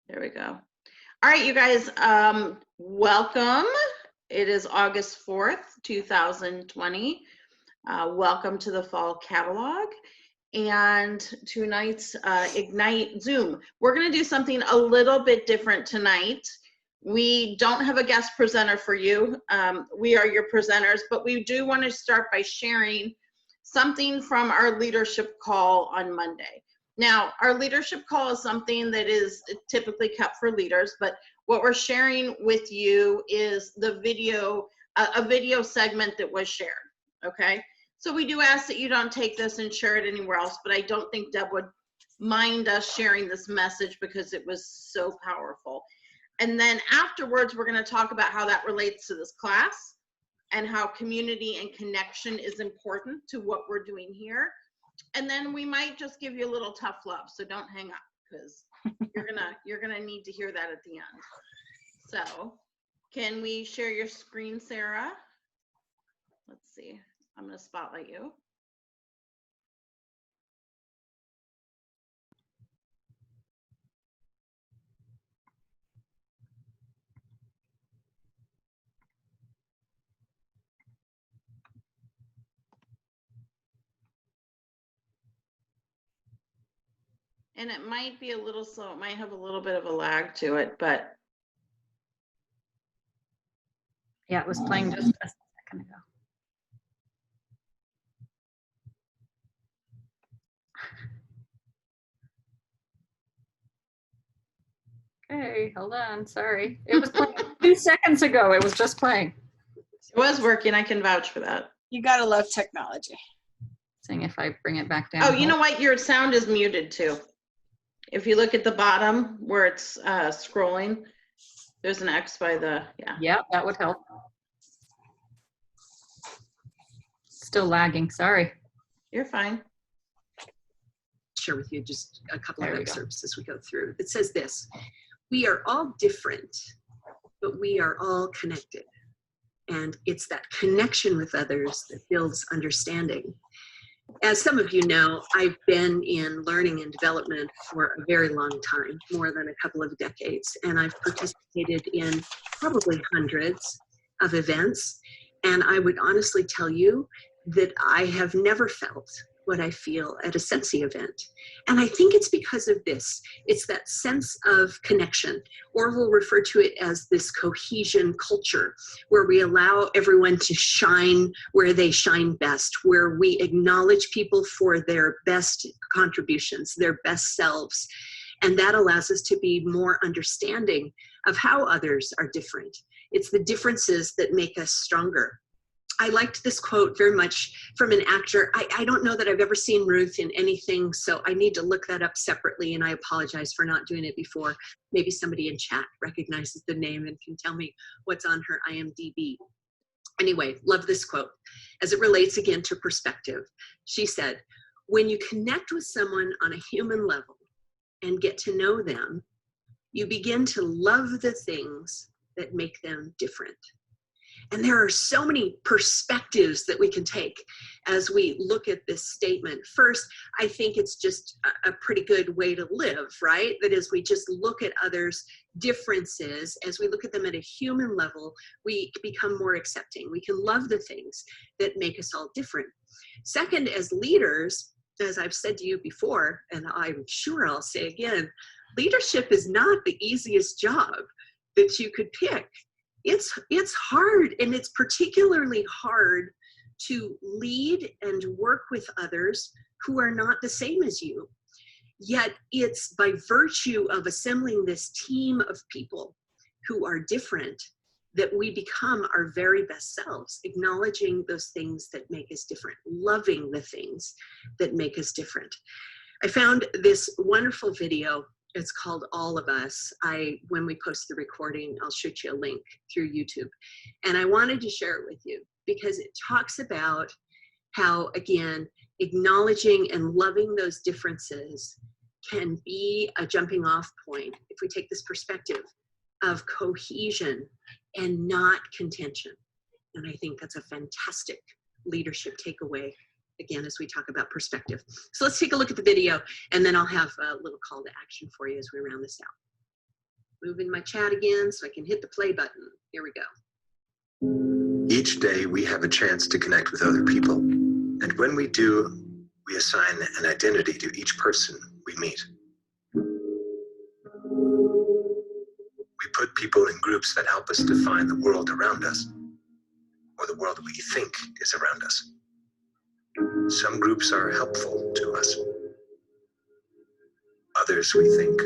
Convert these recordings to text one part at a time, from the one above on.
There we go. All right, you guys, welcome. It is August 4th, 2020. Welcome to the Fall Catalog and tonight's Ignite Zoom. We're going to do something a little bit different tonight. We don't have a guest presenter for you. We are your presenters, but we do want to start by sharing something from our leadership call on Monday. Now, our leadership call is something that is typically kept for leaders, but what we're sharing with you is the video, a video segment that was shared, okay? So we do ask that you don't take this and share it anywhere else, but I don't think Deb would mind us sharing this message because it was so powerful. And then afterwards, we're gonna talk about how that relates to this class and how community and connection is important to what we're doing here. And then we might just give you a little tough love, so don't hang up because you're gonna need to hear that at the end. So, can we share your screen, Sarah? Let's see. I'm gonna spotlight you. And it might be a little slow. It might have a little bit of a lag to it, but. Yeah, it was playing just a second ago. Okay, hold on, sorry. It was playing 2 seconds ago. It was just playing. It was working, I can vouch for that. You gotta love technology. Seeing if I bring it back down. Oh, you know what? Your sound is muted too. If you look at the bottom where it's scrolling, there's an X by the, yeah. Yeah, that would help. Still lagging, sorry. You're fine. Share with you just a couple of excerpts as we go through. It says this: we are all different, but we are all connected. And it's that connection with others that builds understanding. As some of you know, I've been in learning and development for a very long time, more than a couple of decades, and I've participated in probably hundreds of events. And I would honestly tell you that I have never felt what I feel at a Sensi event. And I think it's because of this. It's that sense of connection, or we'll refer to it as this cohesion culture, where we allow everyone to shine where they shine best, where we acknowledge people for their best contributions, their best selves. And that allows us to be more understanding of how others are different. It's the differences that make us stronger. I liked this quote very much from an actor. I don't know that I've ever seen Ruth in anything, so I need to look that up separately, and I apologize for not doing it before. Maybe somebody in chat recognizes the name and can tell me what's on her IMDb. Anyway, love this quote. As it relates again to perspective, she said, when you connect with someone on a human level and get to know them, you begin to love the things that make them different. And there are so many perspectives that we can take as we look at this statement. First, I think it's just a pretty good way to live, right? That is, we just look at others' differences. As we look at them at a human level, we become more accepting. We can love the things that make us all different. Second, as leaders, as I've said to you before, and I'm sure I'll say again, leadership is not the easiest job that you could pick. It's hard, and it's particularly hard to lead and work with others who are not the same as you. Yet it's by virtue of assembling this team of people who are different that we become our very best selves, acknowledging those things that make us different, loving the things that make us different. I found this wonderful video. It's called All of Us. When we post the recording, I'll shoot you a link through YouTube. And I wanted to share it with you because it talks about how, again, acknowledging and loving those differences can be a jumping off point if we take this perspective of cohesion and not contention. And I think that's a fantastic leadership takeaway, again, as we talk about perspective. So let's take a look at the video, and then I'll have a little call to action for you as we round this out. moving my chat again so I can hit the play button. Here we go. Each day we have a chance to connect with other people. And when we do, we assign an identity to each person we meet. We put people in groups that help us define the world around us, or the world we think is around us. Some groups are helpful to us. Others we think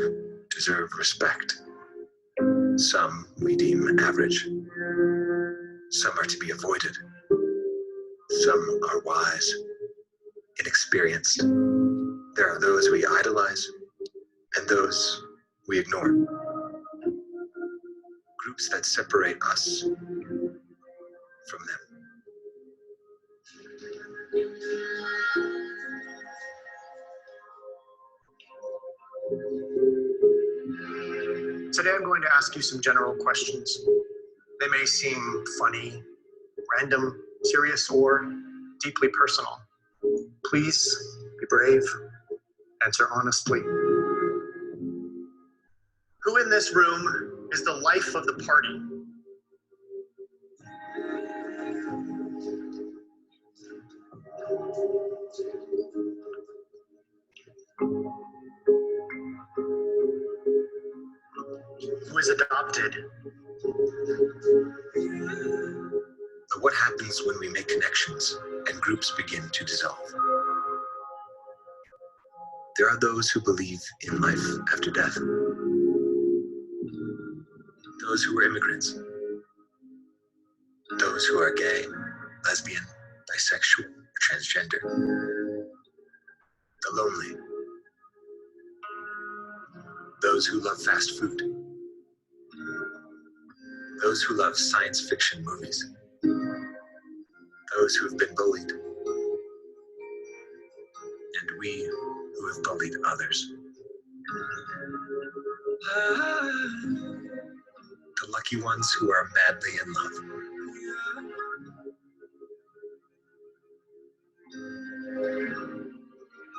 deserve respect. Some we deem average. Some are to be avoided. Some are wise, inexperienced. There are those we idolize and those we ignore. Groups that separate us from them. Today I'm going to ask you some general questions. They may seem funny, random, serious, or deeply personal. Please be brave, answer honestly. Who in this room is the life of the party? Who is adopted? But what happens when we make connections and groups begin to dissolve? There are those who believe in life after death. Those who are immigrants. Those who are gay, lesbian, bisexual, or transgender. The lonely. Those who love fast food. Those who love science fiction movies. Those who have been bullied. And we who have bullied others. The lucky ones who are madly in love.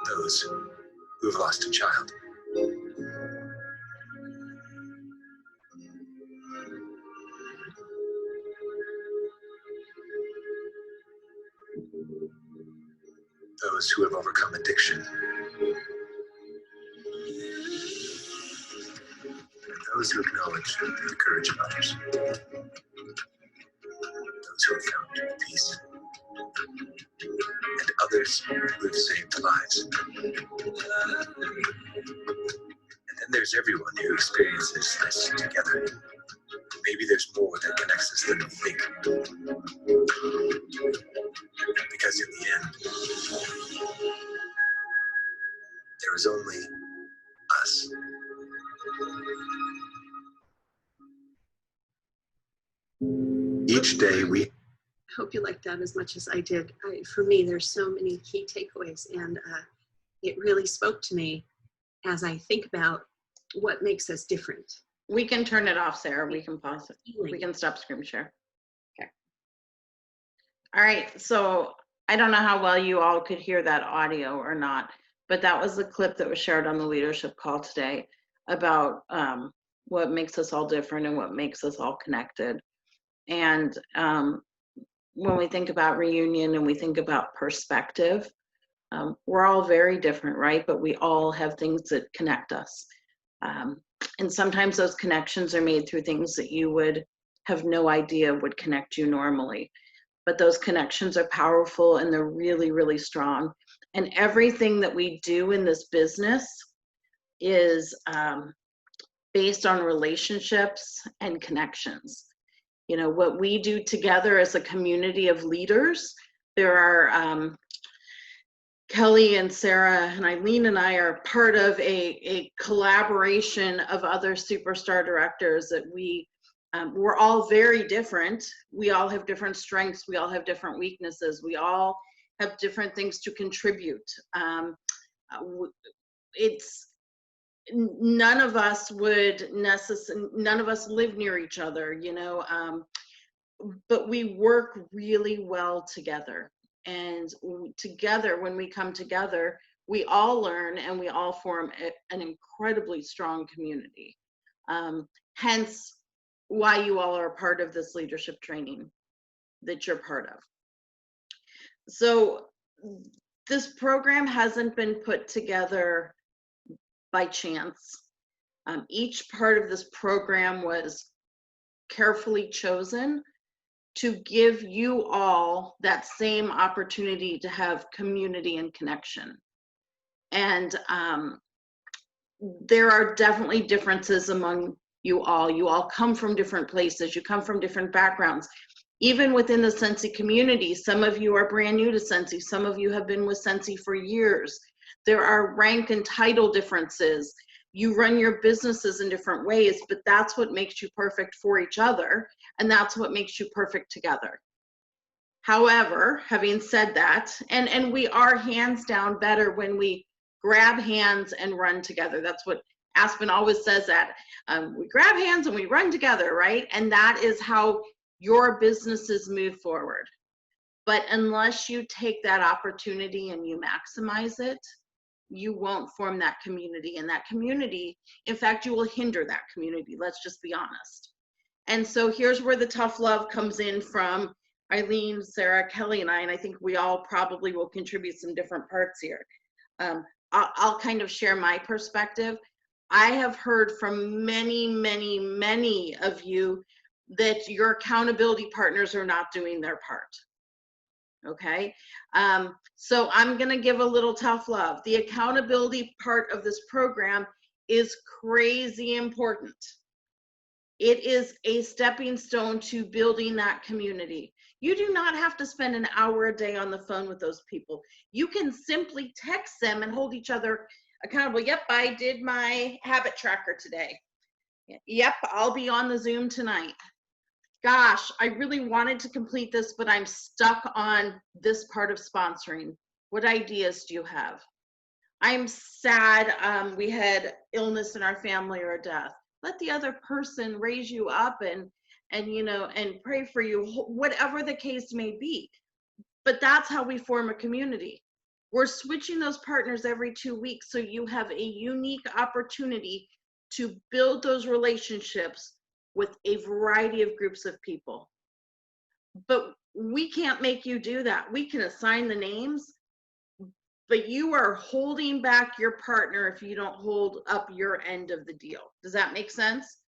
Those who have lost a child. Those who have overcome addiction. And those who acknowledge the courage of others. Those who have found peace. And others who have saved lives. And then there's everyone who experiences this together. Maybe there's more that connects us than we think. Because in the end, there is only us. Each day we... I hope you liked that as much as I did. For me, there's so many key takeaways, and it really spoke to me as I think about what makes us different. We can turn it off, Sarah. We can pause it. Healing. We can stop screen share. Okay. All right. So I don't know how well you all could hear that audio or not, but that was the clip that was shared on the leadership call today about what makes us all different and what makes us all connected. And when we think about reunion and we think about perspective, we're all very different, right? But we all have things that connect us. And sometimes those connections are made through things that you would have no idea would connect you normally. But those connections are powerful and they're really, really strong. And everything that we do in this business is based on relationships and connections. You know, what we do together as a community of leaders, there are Kelly and Sarah and Eileen and I are part of a collaboration of other superstar directors that we're all very different. We all have different strengths. We all have different weaknesses. We all have different things to contribute. It's none of us live near each other, you know, but we work really well together. And together, when we come together, we all learn and we all form an incredibly strong community. Hence why you all are a part of this leadership training that you're part of. So this program hasn't been put together by chance. Each part of this program was carefully chosen to give you all that same opportunity to have community and connection. And there are definitely differences among you all. You all come from different places. You come from different backgrounds. Even within the Sensi community, some of you are brand new to Sensi. Some of you have been with Sensi for years. There are rank and title differences. You run your businesses in different ways, but that's what makes you perfect for each other, and that's what makes you perfect together. However, having said that, and we are hands down better when we grab hands and run together. That's what Aspen always says, that we grab hands and we run together, right? And that is how your businesses move forward. But unless you take that opportunity and you maximize it, you won't form that community. And that community, in fact, you will hinder that community. Let's just be honest. And so here's where the tough love comes in from Eileen, Sarah, Kelly, and I. And I think we all probably will contribute some different parts here. I'll kind of share my perspective. I have heard from many, many, many of you that your accountability partners are not doing their part. Okay, so I'm gonna give a little tough love. The accountability part of this program is crazy important. It is a stepping stone to building that community. You do not have to spend an hour a day on the phone with those people. You can simply text them and hold each other accountable. Yep, I did my habit tracker today. Yep, I'll be on the Zoom tonight. Gosh, I really wanted to complete this, but I'm stuck on this part of sponsoring. What ideas do you have? I'm sad we had illness in our family or a death. Let the other person raise you up and you know, and pray for you, whatever the case may be. But that's how we form a community. We're switching those partners every 2 weeks, so you have a unique opportunity to build those relationships with a variety of groups of people. But we can't make you do that. We can assign the names, but you are holding back your partner if you don't hold up your end of the deal. Does that make sense?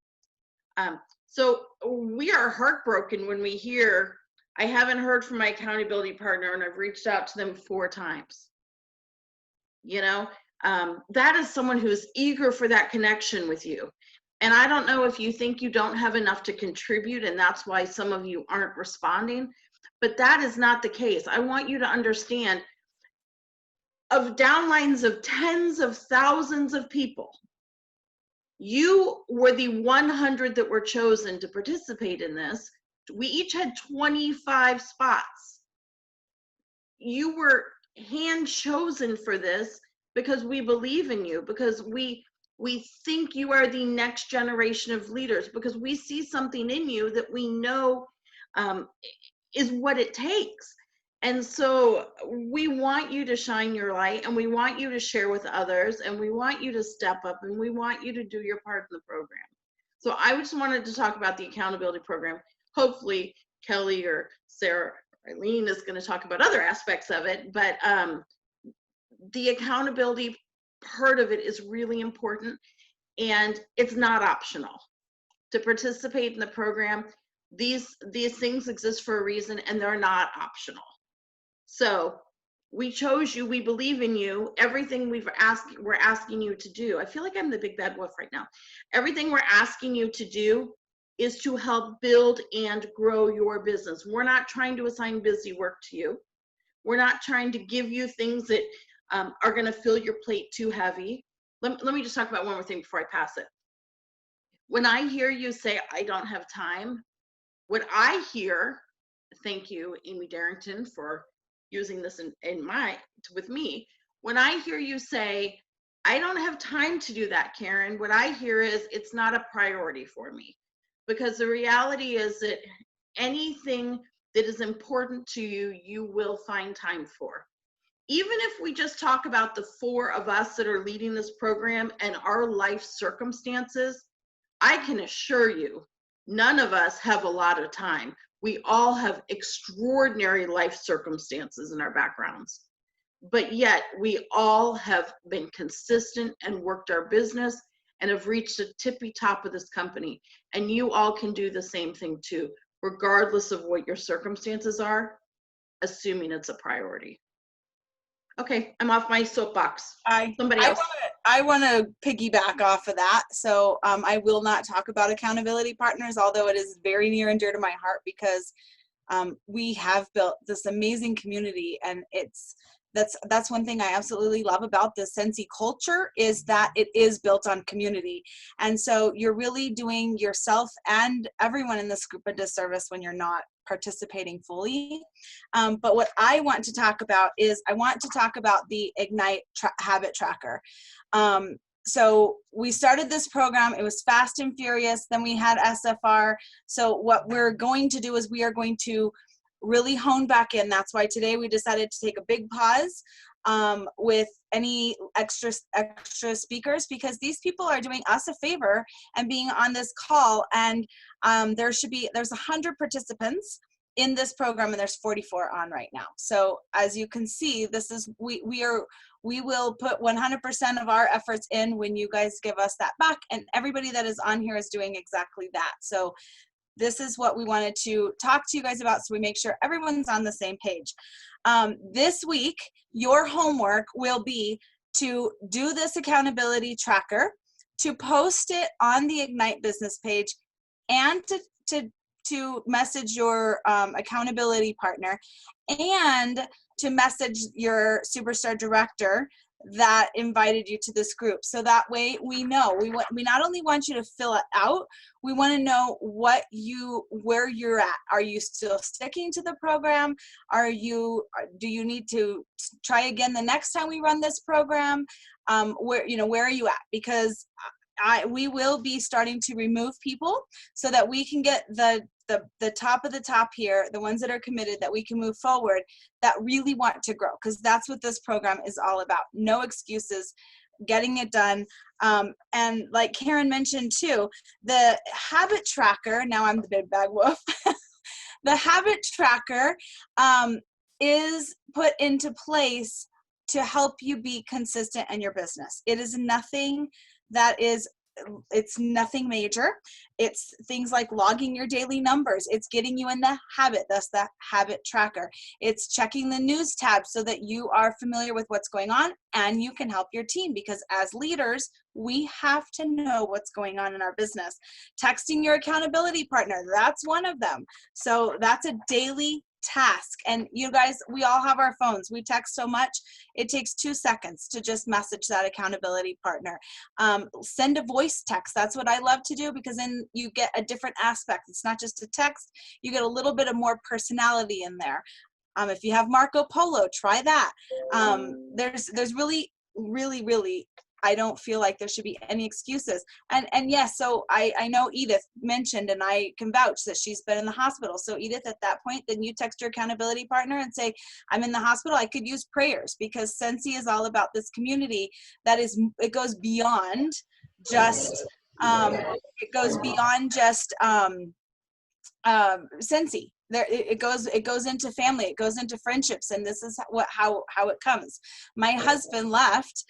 So we are heartbroken when we hear, I haven't heard from my accountability partner and I've reached out to them 4 times. You know, that is someone who is eager for that connection with you. And I don't know if you think you don't have enough to contribute and that's why some of you aren't responding, but that is not the case. I want you to understand, of downlines of tens of thousands of people, you were the 100 that were chosen to participate in this. We each had 25 spots. You were hand chosen for this because we believe in you, because we think you are the next generation of leaders, because we see something in you that we know is what it takes. And so we want you to shine your light, and we want you to share with others, and we want you to step up, and we want you to do your part in the program. So I just wanted to talk about the accountability program. Hopefully Kelly or Sarah or Eileen is going to talk about other aspects of it, but the accountability part of it is really important, and it's not optional. To participate in the program, these things exist for a reason, and they're not optional. So we chose you, we believe in you. Everything we're asking you to do. I feel like I'm the big bad wolf right now. Everything we're asking you to do is to help build and grow your business. We're not trying to assign busy work to you. We're not trying to give you things that are going to fill your plate too heavy. Let me just talk about one more thing before I pass it. When I hear you say, I don't have time, what I hear, thank you, Amy Darrington, for using this with me. When I hear you say, I don't have time to do that, Karen, what I hear is it's not a priority for me. Because the reality is that anything that is important to you, you will find time for. Even if we just talk about the 4 of us that are leading this program and our life circumstances, I can assure you, none of us have a lot of time. We all have extraordinary life circumstances in our backgrounds, but yet we all have been consistent and worked our business and have reached the tippy top of this company. And you all can do the same thing too, regardless of what your circumstances are, assuming it's a priority. Okay, I'm off my soapbox. Somebody else. I want to piggyback off of that. So I will not talk about accountability partners, although it is very near and dear to my heart, because we have built this amazing community, and that's one thing I absolutely love about the Sensi culture, is that it is built on community. And so you're really doing yourself and everyone in this group a disservice when you're not participating fully. But what I want to talk about is I want to talk about the Ignite Habit Tracker. So we started this program, it was fast and furious, then we had SFR. So what we're going to do is we are going to really hone back in. That's why today we decided to take a big pause with any extra speakers, because these people are doing us a favor and being on this call. And there's 100 participants in this program, and there's 44 on right now. So as you can see, this is we will put 100% of our efforts in when you guys give us that back, and everybody that is on here is doing exactly that. So this is what we wanted to talk to you guys about, so we make sure everyone's on the same page. This week, your homework will be to do this accountability tracker, to post it on the Ignite business page, and to message your accountability partner, and to message your superstar director that invited you to this group. So that way we know, we not only want you to fill it out, we want to know where you're at. Are you still sticking to the program? Do you need to try again the next time we run this program? Where are you at? Because we will be starting to remove people so that we can get the top of the top here, the ones that are committed, that we can move forward, that really want to grow, because that's what this program is all about. No excuses, getting it done. And like Karen mentioned too, the habit tracker, now I'm the big bad wolf, the habit tracker is put into place to help you be consistent in your business. It is nothing it's nothing major. It's things like logging your daily numbers. It's getting you in the habit. That's the habit tracker. It's checking the news tab so that you are familiar with what's going on and you can help your team, because as leaders, we have to know what's going on in our business. Texting your accountability partner, that's one of them. So that's a daily task. And you guys, we all have our phones. We text so much. It takes 2 seconds to just message that accountability partner. Send a voice text. That's what I love to do, because then you get a different aspect. It's not just a text. You get a little bit of more personality in there. If you have Marco Polo, try that. There's really, I don't feel like there should be any excuses. And yes, so I know Edith mentioned, and I can vouch that she's been in the hospital. So Edith, at that point, then you text your accountability partner and say, I'm in the hospital, I could use prayers, because Sensi is all about this community that is, it goes beyond just, Sensi. There, it goes into family, it goes into friendships, and this is how it comes. My husband left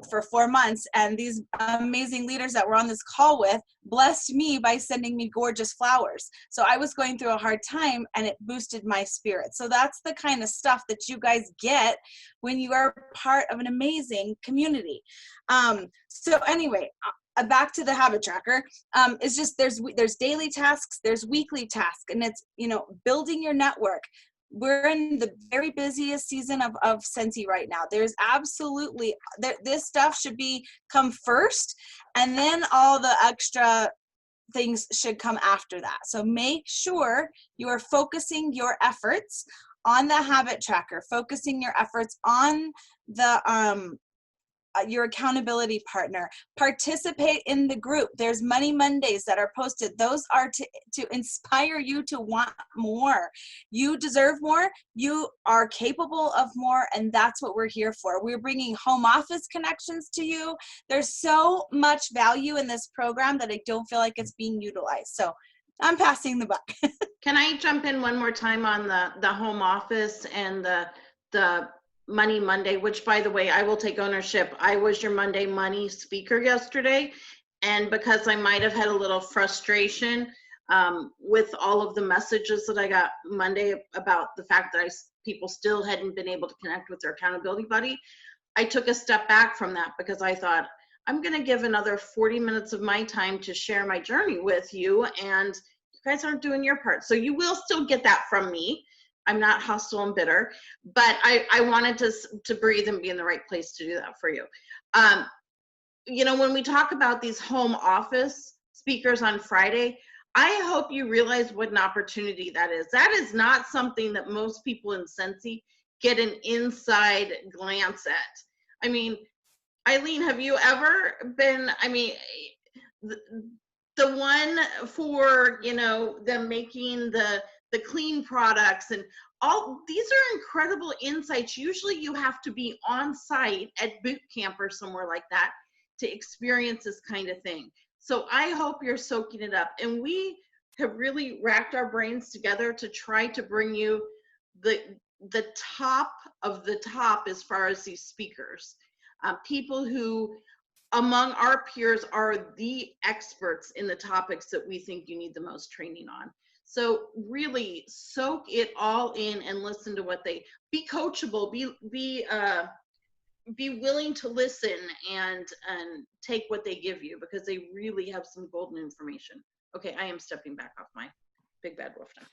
for 4 months, and these amazing leaders that we're on this call with blessed me by sending me gorgeous flowers. So I was going through a hard time, and it boosted my spirit. So that's the kind of stuff that you guys get when you are part of an amazing community. So anyway, back to the habit tracker. It's just there's daily tasks, there's weekly tasks, and it's building your network. We're in the very busiest season of Sensi right now. There's absolutely, this stuff should come first, and then all the extra things should come after that. So make sure you are focusing your efforts on the habit tracker, focusing your efforts on the your accountability partner. Participate in the group. There's Money Mondays that are posted. Those are to inspire you to want more. You deserve more. You are capable of more, and that's what we're here for. We're bringing home office connections to you. There's so much value in this program that I don't feel like it's being utilized. So I'm passing the buck. Can I jump in one more time on the home office and the Money Monday, which, by the way, I will take ownership. I was your Monday Money speaker yesterday, and because I might have had a little frustration with all of the messages that I got Monday about the fact that people still hadn't been able to connect with their accountability buddy, I took a step back from that because I thought, I'm going to give another 40 minutes of my time to share my journey with you, and you guys aren't doing your part. So you will still get that from me. I'm not hostile and bitter, but I wanted to breathe and be in the right place to do that for you. You know, when we talk about these home office speakers on Friday, I hope you realize what an opportunity that is. That is not something that most people in Sensi get an inside glance at. I mean, Eileen, have you ever been, I mean, the one for, you know, them making the clean products and all, these are incredible insights. Usually you have to be on site at boot camp or somewhere like that to experience this kind of thing. So I hope you're soaking it up. And we have really racked our brains together to try to bring you the top of the top as far as these speakers. People who among our peers are the experts in the topics that we think you need the most training on. So really soak it all in and listen to what they, be coachable, be willing to listen and take what they give you, because they really have some golden information. Okay, I am stepping back off my big bad wolf now.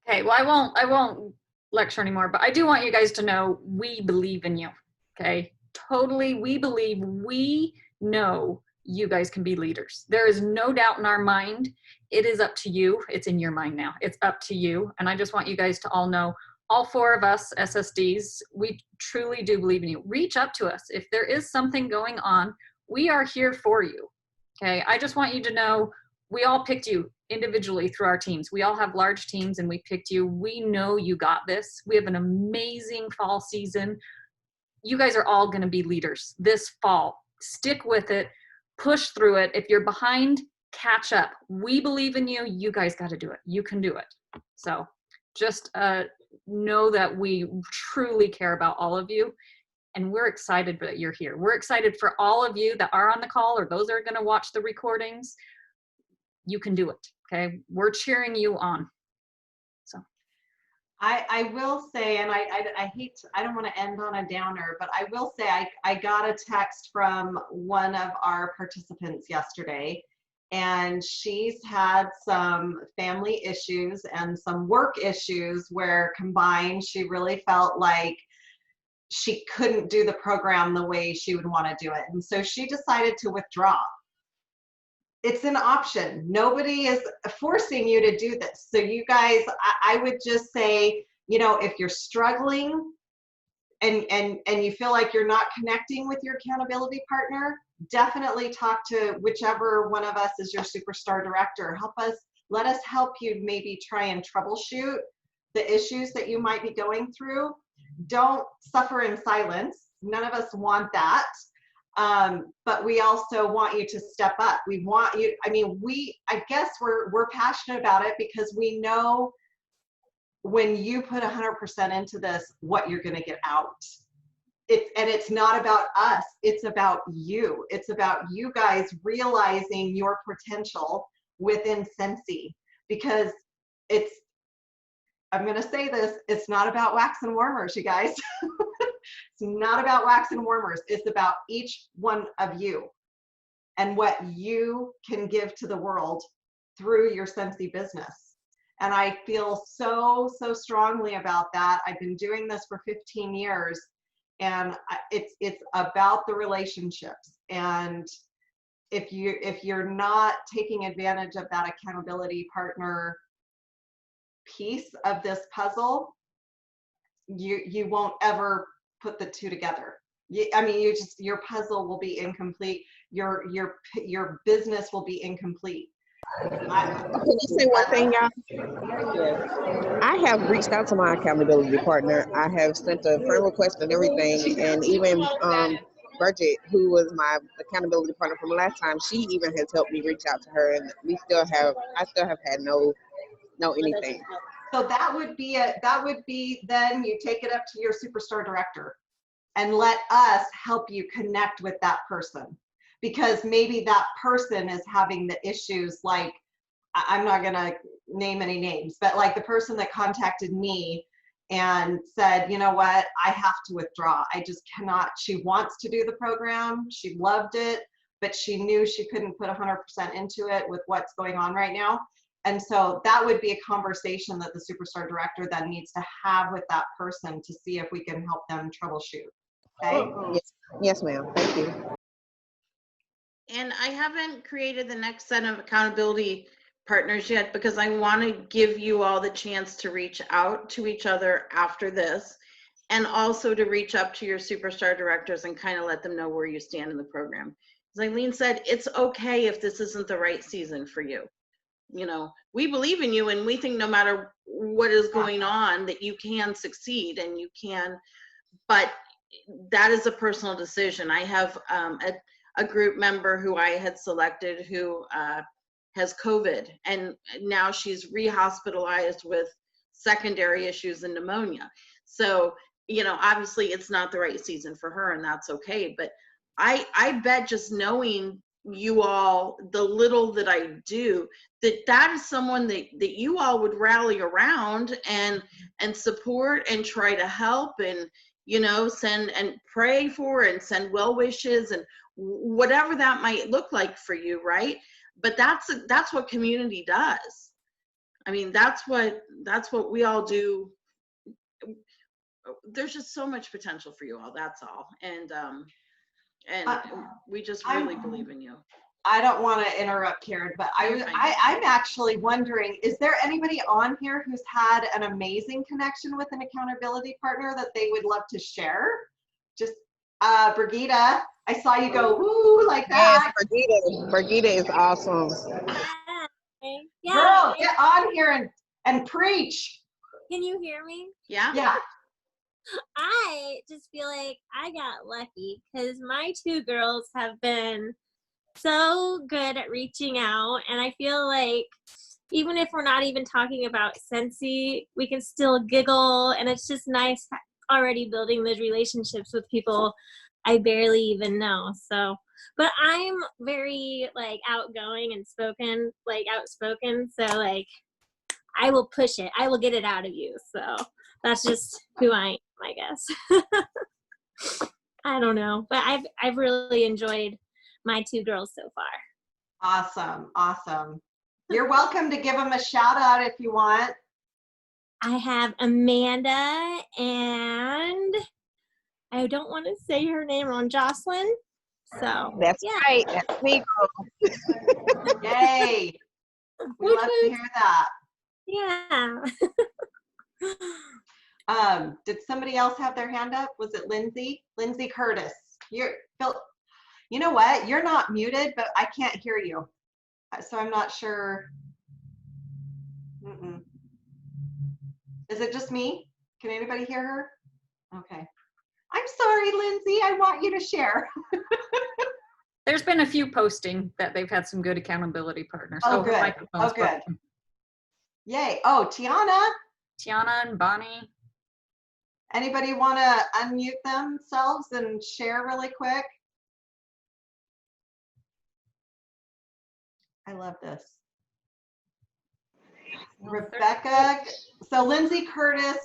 Okay, well, I won't lecture anymore, but I do want you guys to know we believe in you. Okay, totally, we believe, we know you guys can be leaders. There is no doubt in our mind. It is up to you. It's in your mind now. It's up to you. And I just want you guys to all know, all four of us SSDs, we truly do believe in you. Reach up to us. If there is something going on, we are here for you. Okay, I just want you to know we all picked you individually through our teams. We all have large teams and we picked you. We know you got this. We have an amazing fall season. You guys are all going to be leaders this fall. Stick with it. Push through it. If you're behind, catch up. We believe in you. You guys got to do it. You can do it. So just know that we truly care about all of you, and we're excited that you're here. We're excited for all of you that are on the call or those that are going to watch the recordings. You can do it. Okay, we're cheering you on. So I will say, and I hate to, I don't want to end on a downer, but I will say I got a text from one of our participants yesterday, and she's had some family issues and some work issues where combined she really felt like she couldn't do the program the way she would want to do it. And so she decided to withdraw. It's an option. Nobody is forcing you to do this. So you guys, I would just say, you know, if you're struggling and you feel like you're not connecting with your accountability partner, definitely talk to whichever one of us is your superstar director. Let us help you maybe try and troubleshoot the issues that you might be going through. Don't suffer in silence. None of us want that. But we also want you to step up. We want you, I mean, I guess we're passionate about it because we know when you put 100% into this, what you're going to get out. And it's not about us. It's about you. It's about you guys realizing your potential within Sensi, because I'm going to say this, it's not about wax and warmers, you guys. It's not about wax and warmers. It's about each one of you and what you can give to the world through your Sensi business. And I feel so strongly about that. I've been doing this for 15 years, and it's about the relationships. And if you're not taking advantage of that accountability partner piece of this puzzle, you won't ever put the two together. I mean, your puzzle will be incomplete. Your business will be incomplete. Can I say one thing, y'all? Yes. I have reached out to my accountability partner. I have sent a friend request and everything, and even Bridget, who was my accountability partner from last time, she even has helped me reach out to her, and I still have had no anything. So that would be then you take it up to your superstar director and let us help you connect with that person, because maybe that person is having the issues, like, I'm not gonna name any names, but like the person that contacted me and said, you know what, I have to withdraw. I just cannot. She wants to do the program. She loved it, but she knew she couldn't put 100% into it with what's going on right now. And so that would be a conversation that the superstar director then needs to have with that person to see if we can help them troubleshoot. Okay? Yes, ma'am. Thank you. And I haven't created the next set of accountability partners yet, because I want to give you all the chance to reach out to each other after this, and also to reach up to your superstar directors and kind of let them know where you stand in the program. As Eileen said, it's okay if this isn't the right season for you. You know, we believe in you, and we think no matter what is going on that you can succeed and you can, but that is a personal decision. I have a group member who I had selected who has COVID, and now she's rehospitalized with secondary issues and pneumonia. So, you know, obviously it's not the right season for her, and that's okay. But I bet just knowing you all, the little that I do, that is someone that you all would rally around and support and try to help, and, you know, send and pray for and send well wishes and whatever that might look like for you, right? But that's what community does. I mean, that's what we all do. There's just so much potential for you all, that's all. And we just really believe in you. I don't want to interrupt, Karen, but I'm actually wondering, is there anybody on here who's had an amazing connection with an accountability partner that they would love to share? Just Brigitte, I saw you go, woo, like that. Yes, Brigitte is awesome. Yeah. Girl, get on here and preach. Can you hear me? Yeah. Yeah. I just feel like I got lucky because my two girls have been so good at reaching out, and I feel like even if we're not even talking about Scentsy, we can still giggle, and it's just nice already building those relationships with people I barely even know. So, but I'm very like outgoing and outspoken, so like I will push it. I will get it out of you. So that's just who I am, I guess. I don't know, but I've really enjoyed my two girls so far. Awesome. You're welcome to give them a shout out if you want. I have Amanda, and I don't want to say her name wrong, Jocelyn. So that's right. That's me. Yay. We love to hear that. Yeah. Did somebody else have their hand up? Was it Lindsay? Lindsay Curtis. You know what? You're not muted, but I can't hear you. So I'm not sure. Is it just me? Can anybody hear her? Okay. I'm sorry, Lindsay. I want you to share. There's been a few posting that they've had some good accountability partners. Oh, good. Oh, good. Yay. Oh, Tiana and Bonnie. Anybody want to unmute themselves and share really quick? I love this. Rebecca. So Lindsay Curtis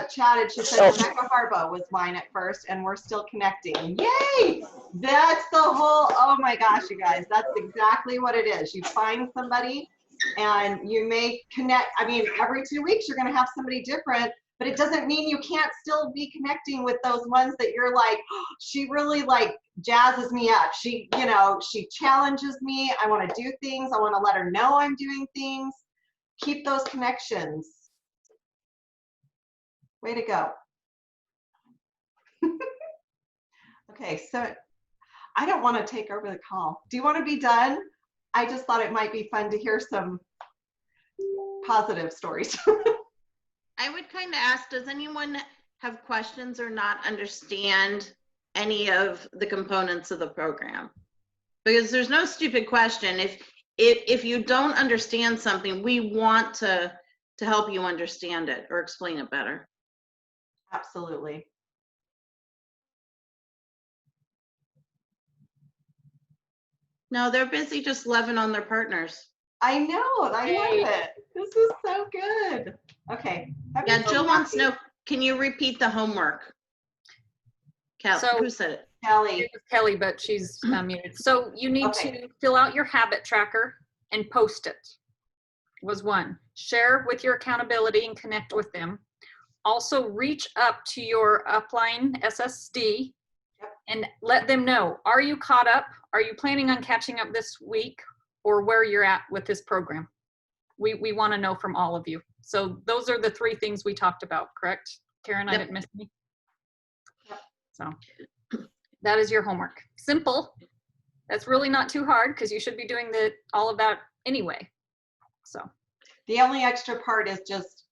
chatted. She said Rebecca Harbaugh was mine at first, and we're still connecting. Yay! That's the whole, oh my gosh, you guys, that's exactly what it is. You find somebody and you may connect. I mean, every 2 weeks you're going to have somebody different, but it doesn't mean you can't still be connecting with those ones that you're like, oh, she really like jazzes me up. She, you know, she challenges me. I want to do things. I want to let her know I'm doing things. Keep those connections. Way to go. Okay, so I don't want to take over the call. Do you want to be done? I just thought it might be fun to hear some positive stories. I would kind of ask, does anyone have questions or not understand any of the components of the program? Because there's no stupid question. If you don't understand something, we want to help you understand it or explain it better. Absolutely. No, they're busy just loving on their partners. I know. I love it. This is so good. Okay. Yeah, Jill wants to know, can you repeat the homework? So- Who said it? Kelly. It was Kelly, but she's muted. So you need Okay. to fill out your habit tracker and post it. Was one. Share with your accountability and connect with them. Also reach up to your upline SSD and let them know, are you caught up? Are you planning on catching up this week, or where you're at with this program? We want to know from all of you. So those are the 3 things we talked about, correct? Karen, I Yep. didn't miss any? Yep. So that is your homework. Simple. That's really not too hard because you should be doing all of that anyway. So The only extra part is just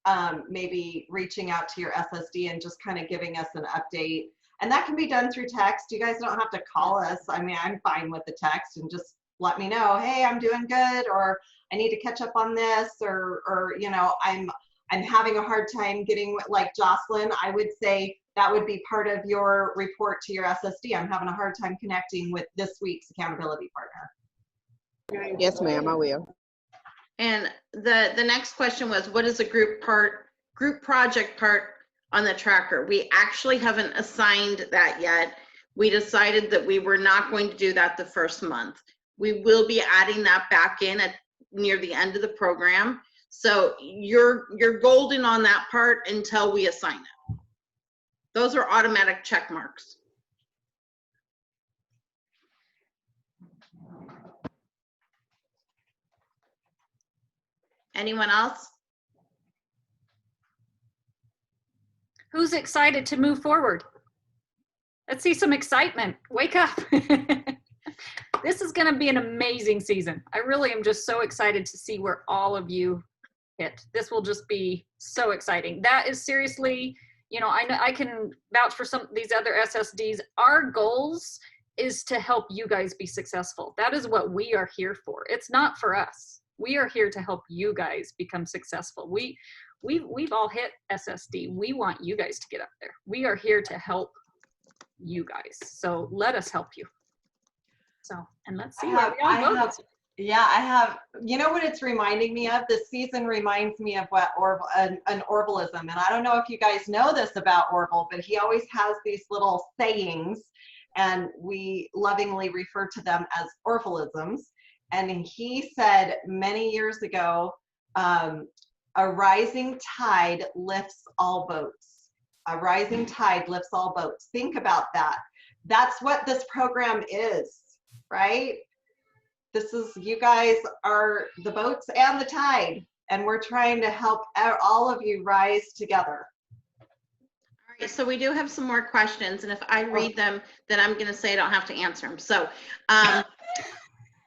maybe reaching out to your SSD and just kind of giving us an update. And that can be done through text. You guys don't have to call us. I mean, I'm fine with the text, and just let me know, hey, I'm doing good, or I need to catch up on this, or you know, I'm having a hard time getting, like Jocelyn, I would say that would be part of your report to your SSD. I'm having a hard time connecting with this week's accountability partner. Yes, ma'am, I will. And the next question was, what is the group project part on the tracker? We actually haven't assigned that yet. We decided that we were not going to do that the first month. We will be adding that back in near the end of the program. So you're golden on that part until we assign it. Those are automatic check marks. Anyone else? who's excited to move forward? Let's see some excitement. Wake up. This is going to be an amazing season. I really am just so excited to see where all of you hit. This will just be so exciting. That is seriously, you know, I can vouch for some of these other SSDs. Our goals is to help you guys be successful. That is what we are here for. It's not for us. We are here to help you guys become successful. We've all hit SSD. We want you guys to get up there. We are here to help you guys. So let us help you. So, and let's see where we all go. Yeah, I have, you know what it's reminding me of? This season reminds me of what an Orvalism. And I don't know if you guys know this about Orval, but he always has these little sayings, and we lovingly refer to them as Orvalisms. And he said many years ago, a rising tide lifts all boats. A rising tide lifts all boats. Think about that. That's what this program is, right? This is, you guys are the boats and the tide, and we're trying to help all of you rise together. All right, so we do have some more questions, and if I read them, then I'm going to say I don't have to answer them. So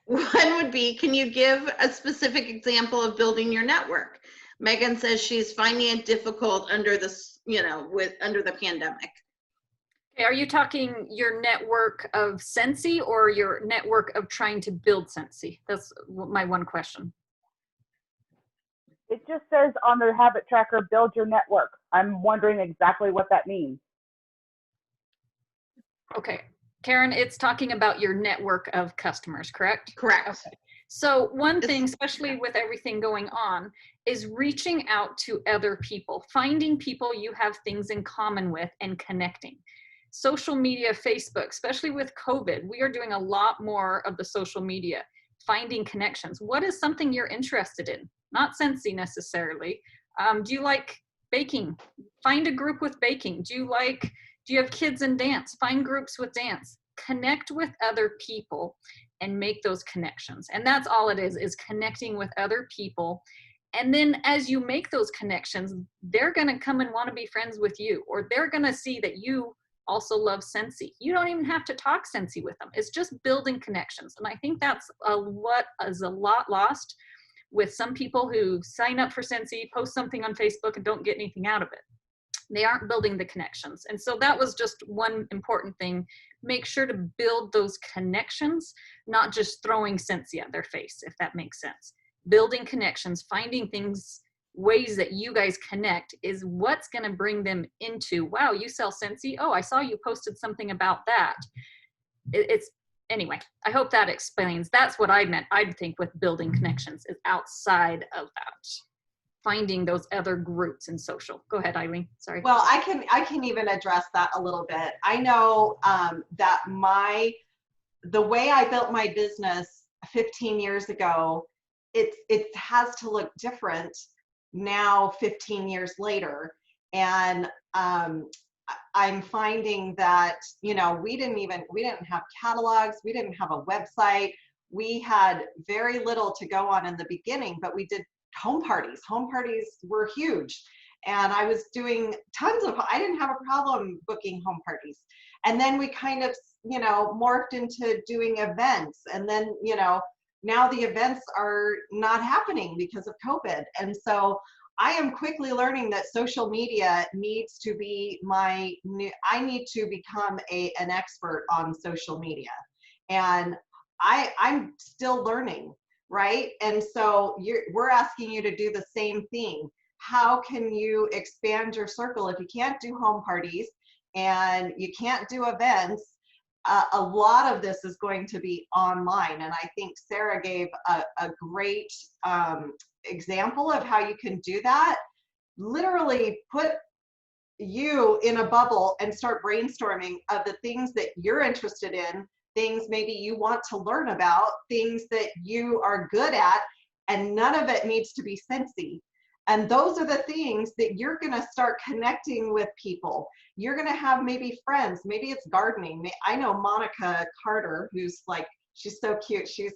one would be, can you give a specific example of building your network? Megan says she's finding it difficult under this, you know, under the pandemic. Okay, are you talking your network of Sensi or your network of trying to build Sensi? That's my one question. It just says on the habit tracker, build your network. I'm wondering exactly what that means. Okay, Karen, it's talking about your network of customers, correct? Correct. Okay. So one thing, especially with everything going on, is reaching out to other people, finding people you have things in common with and connecting. Social media, Facebook, especially with COVID, we are doing a lot more of the social media, finding connections. What is something you're interested in? Not Sensi necessarily. Do you like baking? Find a group with baking. Do you have kids in dance? Find groups with dance. Connect with other people and make those connections. And that's all it is connecting with other people. And then as you make those connections, they're gonna come and wanna be friends with you, or they're gonna see that you also love Scentsy. You don't even have to talk Scentsy with them. It's just building connections. And I think that's what is a lot lost with some people who sign up for Scentsy, post something on Facebook, and don't get anything out of it. They aren't building the connections. And so that was just one important thing. Make sure to build those connections, not just throwing Scentsy at their face, if that makes sense. Building connections, finding things, ways that you guys connect is what's going to bring them into, wow, you sell Scentsy? Oh, I saw you posted something about that. Anyway, I hope that explains. That's what I meant, I think, with building connections is outside of that. Finding those other groups in social. Go ahead, Eileen. Sorry. Well, I can even address that a little bit. I know that the way I built my business 15 years ago, it has to look different now 15 years later. And I'm finding that, you know, we didn't have catalogs, we didn't have a website, we had very little to go on in the beginning, but we did home parties. Home parties were huge. And I was doing I didn't have a problem booking home parties. And then we kind of, you know, morphed into doing events. And then, you know, now the events are not happening because of COVID. And so I am quickly learning that social media needs to be I need to become an expert on social media. And I'm still learning, right? And so we're asking you to do the same thing. How can you expand your circle if you can't do home parties and you can't do events? A lot of this is going to be online. And I think Sarah gave a great example of how you can do that. Literally put you in a bubble and start brainstorming of the things that you're interested in, things maybe you want to learn about, things that you are good at, and none of it needs to be Scentsy. And those are the things that you're going to start connecting with people. You're going to have maybe friends. Maybe it's gardening. I know Monica Carter, who's like, she's so cute. She's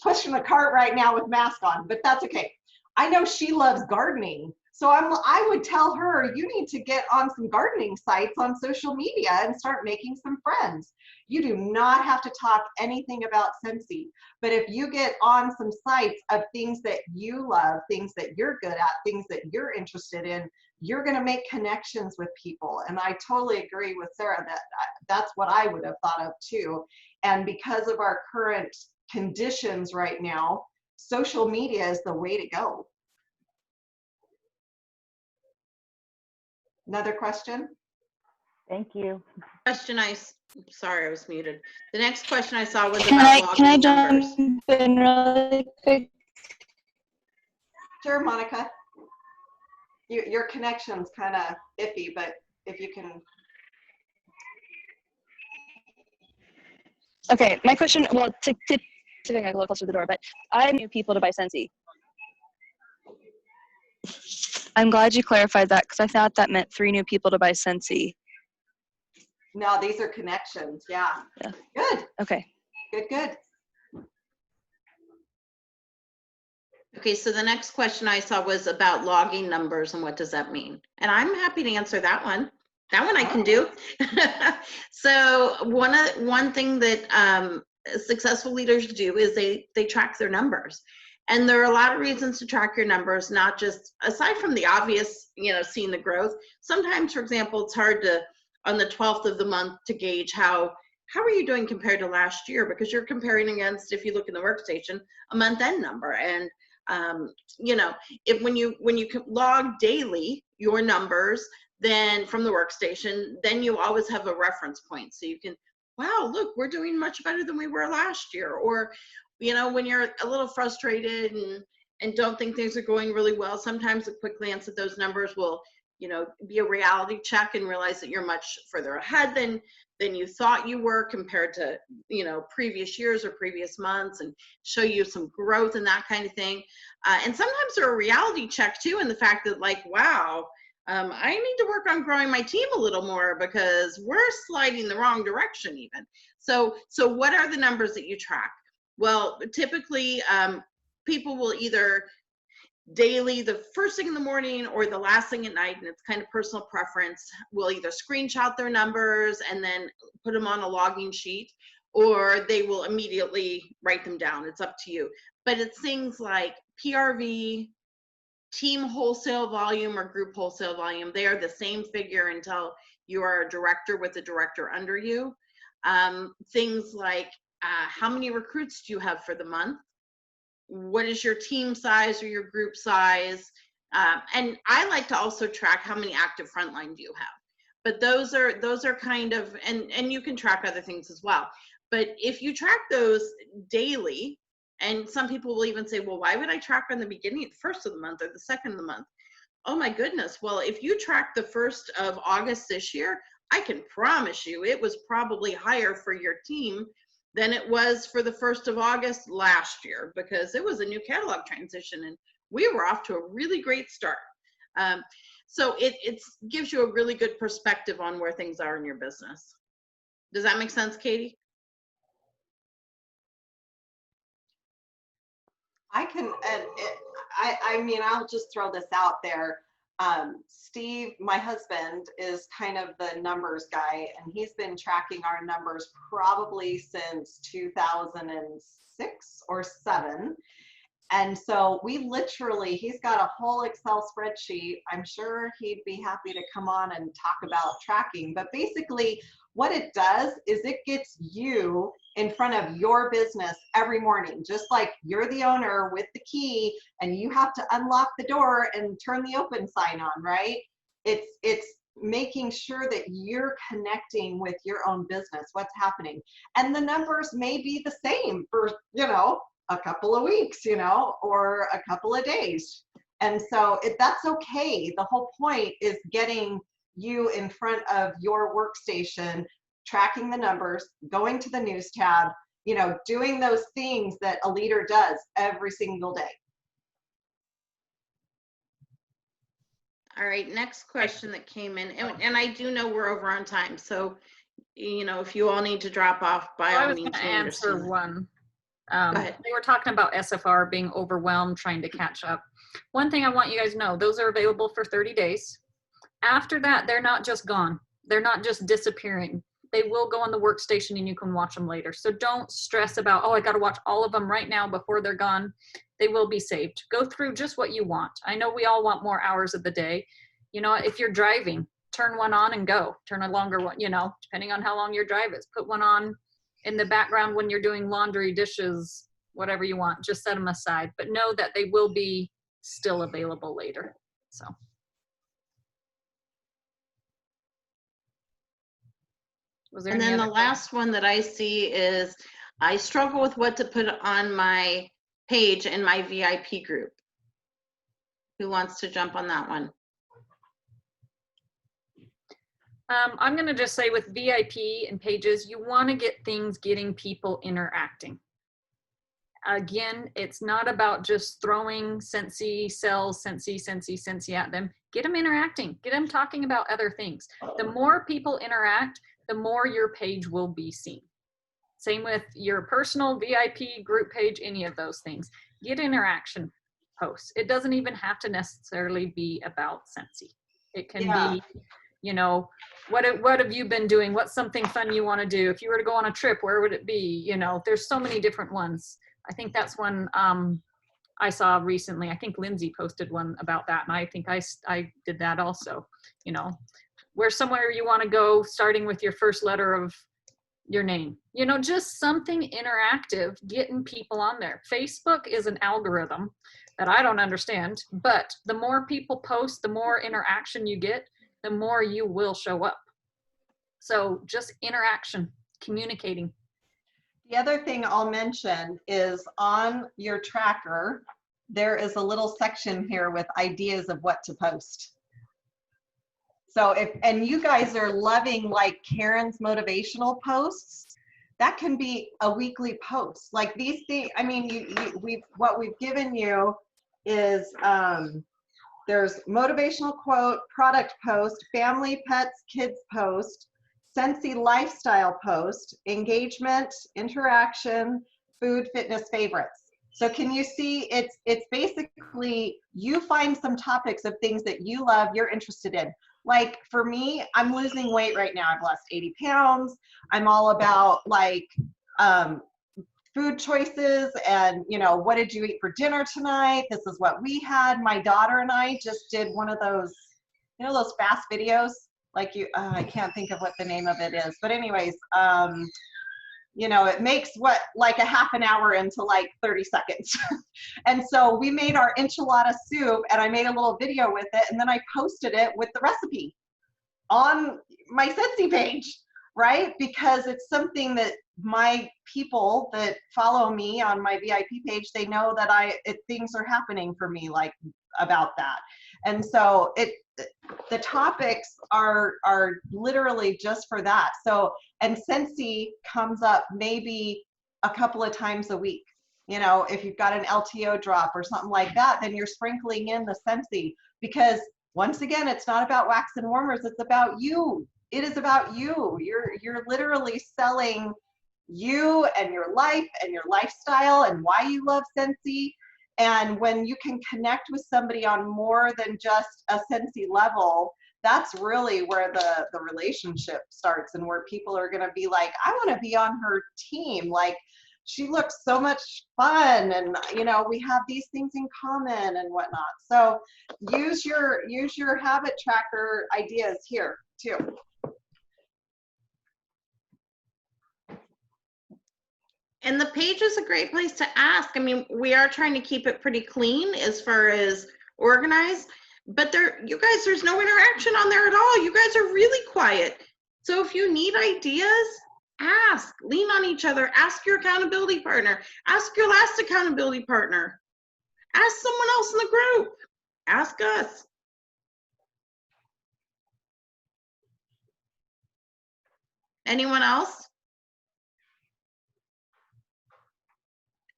pushing a cart right now with mask on, but that's okay. I know she loves gardening. So I would tell her, you need to get on some gardening sites on social media and start making some friends. You do not have to talk anything about Scentsy, but if you get on some sites of things that you love, things that you're good at, things that you're interested in, you're going to make connections with people. And I totally agree with Sarah that that's what I would have thought of too. And because of our current conditions right now, social media is the way to go. Another question? Thank you. Sorry, I was muted. The next question I saw was Can about I logging jump numbers. in really quick? Sure, Monica. Your connection's kind of iffy, but if you can. Okay, my question, well, tipping a little closer to the door, but I need people to buy Scentsy. I'm glad you clarified that because I thought that meant 3 new people to buy Scentsy. No, these are connections. Yeah. Good. Okay. Good. Okay, so the next question I saw was about logging numbers and what does that mean? And I'm happy to answer that one. That one I can do. So one thing that successful leaders do is they track their numbers. And there are a lot of reasons to track your numbers, not just aside from the obvious, you know, seeing the growth. Sometimes, for example, it's hard to, on the 12th of the month, to gauge how are you doing compared to last year, because you're comparing against, if you look in the workstation, a month-end number. And you know, when you log daily your numbers, then from the workstation, then you always have a reference point. So you can, wow, look, we're doing much better than we were last year. Or, you know, when you're a little frustrated and don't think things are going really well, sometimes a quick glance at those numbers will, you know, be a reality check and realize that you're much further ahead than you thought you were compared to, you know, previous years or previous months, and show you some growth and that kind of thing. And sometimes they're a reality check too, in the fact that, like, wow, I need to work on growing my team a little more because we're sliding the wrong direction even. So what are the numbers that you track? Well, typically people will either, daily, the first thing in the morning or the last thing at night, and it's kind of personal preference, will either screenshot their numbers and then put them on a logging sheet, or they will immediately write them down. It's up to you. But it's things like PRV, team wholesale volume, or group wholesale volume. They are the same figure until you are a director with a director under you. Things like how many recruits do you have for the month? What is your team size or your group size? And I like to also track how many active frontline do you have. But those are kind of, and you can track other things as well. But if you track those daily, and some people will even say, well, why would I track on the beginning, first of the month or the second of the month? Oh my goodness. Well, if you track the 1st of August this year, I can promise you it was probably higher for your team than it was for the 1st of August last year, because it was a new catalog transition and we were off to a really great start. So it gives you a really good perspective on where things are in your business. Does that make sense, Katie? I can, and I mean, I'll just throw this out there. Steve, my husband, is kind of the numbers guy, and he's been tracking our numbers probably since 2006 or 7. And so we literally, he's got a whole Excel spreadsheet. I'm sure he'd be happy to come on and talk about tracking. But basically, what it does is it gets you in front of your business every morning, just like you're the owner with the key and you have to unlock the door and turn the open sign on, right? It's making sure that you're connecting with your own business, what's happening. And the numbers may be the same for, you know, a couple of weeks, you know, or a couple of days. And so that's okay. The whole point is getting you in front of your workstation, tracking the numbers, going to the news tab, you know, doing those things that a leader does every single day. All right, next question that came in, and I do know we're over on time, so, you know, if you all need to drop off, by all means. I was going to answer one. Go ahead. They were talking about SFR being overwhelmed, trying to catch up. One thing I want you guys to know, those are available for 30 days. After that, they're not just gone. They're not just disappearing. They will go on the workstation and you can watch them later. So don't stress about, oh, I got to watch all of them right now before they're gone. They will be saved. Go through just what you want. I know we all want more hours of the day. You know, if you're driving, turn one on and go. Turn a longer one, you know, depending on how long your drive is. Put one on in the background when you're doing laundry, dishes, whatever you want. Just set them aside. But know that they will be still available later. So. And then the last one that I see is, I struggle with what to put on my page in my VIP group. Who wants to jump on that one? I'm going to just say with VIP and pages, you want to get things getting people interacting. Again, it's not about just throwing Scentsy sells, Scentsy at them. Get them interacting. Get them talking about other things. The more people interact, the more your page will be seen. Same with your personal VIP group page, any of those things. Get interaction posts. It doesn't even have to necessarily be about Scentsy. It can be, you know, what have you been doing? What's something fun you want to do? If you were to go on a trip, where would it be? You know, there's so many different ones. I think that's one I saw recently. I think Lindsay posted one about that, and I think I did that also. You know, where's somewhere you want to go, starting with your first letter of your name. You know, just something interactive, getting people on there. Facebook is an algorithm that I don't understand, but the more people post, the more interaction you get, the more you will show up. So just interaction, communicating. The other thing I'll mention is on your tracker, there is a little section here with ideas of what to post. So and you guys are loving like Karen's motivational posts, that can be a weekly post. Like these things, I mean, what we've given you is, there's motivational quote, product post, family, pets, kids post, Scentsy lifestyle post, engagement, interaction, food, fitness, favorites. So can you see it's basically you find some topics of things that you love, you're interested in. Like for me, I'm losing weight right now. I've lost 80 pounds. I'm all about like food choices and, you know, what did you eat for dinner tonight? This is what we had. My daughter and I just did one of those, you know, those fast videos. Like you, I can't think of what the name of it is. But anyways, you know, it makes what, like a half an hour into like 30 seconds. And so we made our enchilada soup and I made a little video with it and then I posted it with the recipe on my Scentsy page, right? Because it's something that my people that follow me on my VIP page, they know that things are happening for me like about that. And so the topics are literally just for that. So, and Scentsy comes up maybe a couple of times a week. You know, if you've got an LTO drop or something like that, then you're sprinkling in the Scentsy, because once again, it's not about wax and warmers, it's about you. It is about you. You're literally selling you and your life and your lifestyle and why you love Scentsy. And when you can connect with somebody on more than just a Scentsy level, that's really where the relationship starts and where people are going to be like, I want to be on her team. Like, she looks so much fun, and you know, we have these things in common and whatnot. So use your habit tracker ideas here too. And the page is a great place to ask. I mean, we are trying to keep it pretty clean as far as organized, but you guys, there's no interaction on there at all. You guys are really quiet. So if you need ideas, ask, lean on each other, ask your accountability partner, ask your last accountability partner, ask someone else in the group, ask us. Anyone else?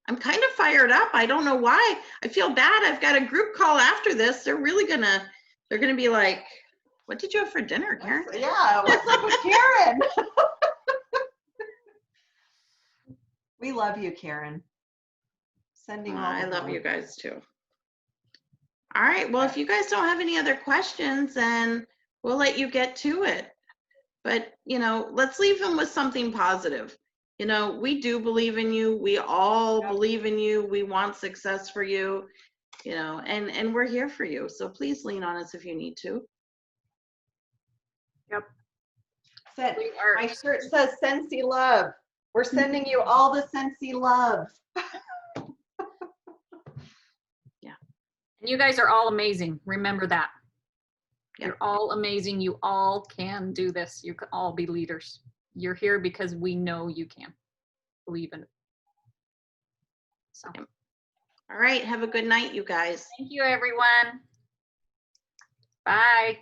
I'm kind of fired up. I don't know why. I feel bad. I've got a group call after this. They're gonna be like, what did you have for dinner, Karen? Yeah, what's up with Karen? We love you, Karen. Sending all I the love love. you guys too. All right, well, if you guys don't have any other questions, then we'll let you get to it. But, you know, let's leave them with something positive. You know, we do believe in you. We all believe in you. We want success for you, you know, and we're here for you. So please lean on us if you need to. Yep. My shirt says Scentsy love. We're sending you all the Scentsy love. Yeah. And you guys are all amazing. Remember that. Yep. You're all amazing. You all can do this. You can all be leaders. You're here because we know you can. Believe in it. So. All right. Have a good night, you guys. Thank you, everyone. Bye.